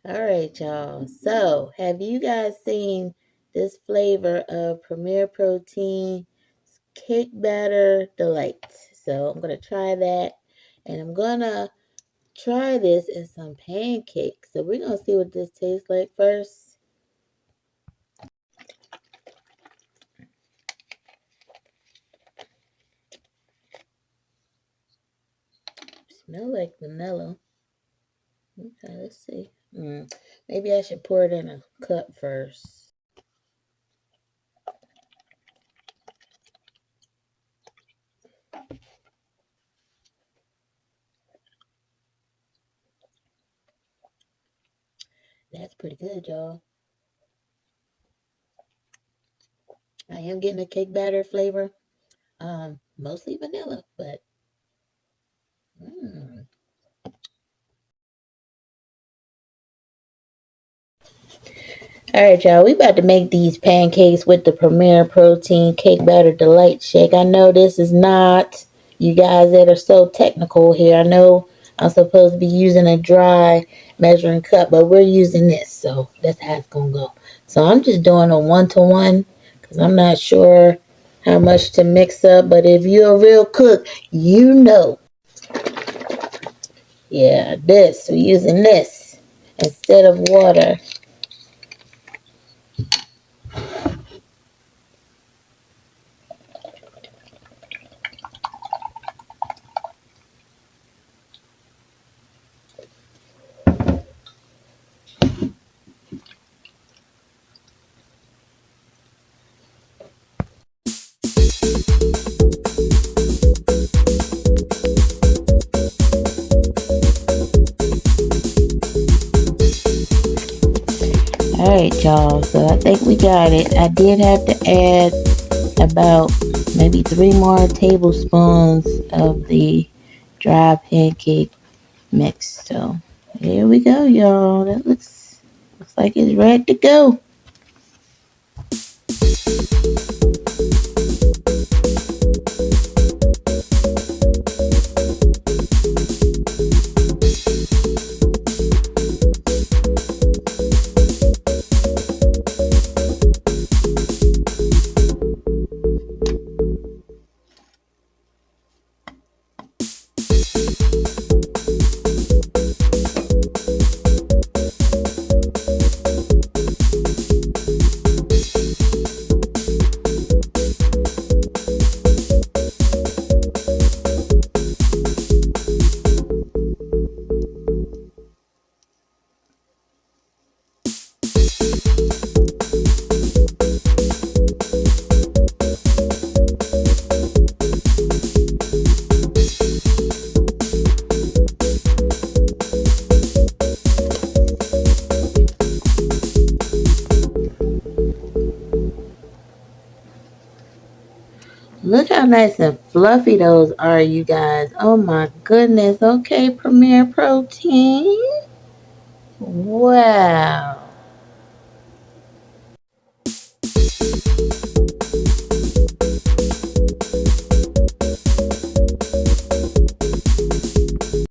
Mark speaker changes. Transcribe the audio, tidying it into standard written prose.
Speaker 1: All right, y'all. So, have you guys seen this flavor of Premier Protein Cake Batter Delight? So, I'm going to try that, and I'm going to try this in some pancakes. So, we're going to see what this tastes like first. Smell like vanilla. Okay, let's see. Maybe I should pour it in a cup first. That's pretty good, y'all. I am getting a cake batter flavor. Mostly vanilla, but mm. All right, y'all. We about to make these pancakes with the Premier Protein Cake Batter Delight Shake. I know this is not you guys that are so technical here. I know I'm supposed to be using a dry measuring cup, but we're using this, so that's how it's gonna go. So I'm just doing a 1-to-1 because I'm not sure how much to mix up. But if you're a real cook, you know. Yeah, we're using this instead of water. All right, y'all. So I think we got it. I did have to add about maybe 3 more tablespoons of the dry pancake mix. So here we go, y'all. That looks like it's ready to go. Look how nice and fluffy those are, you guys. Oh my goodness. Okay, Premier Protein. Wow.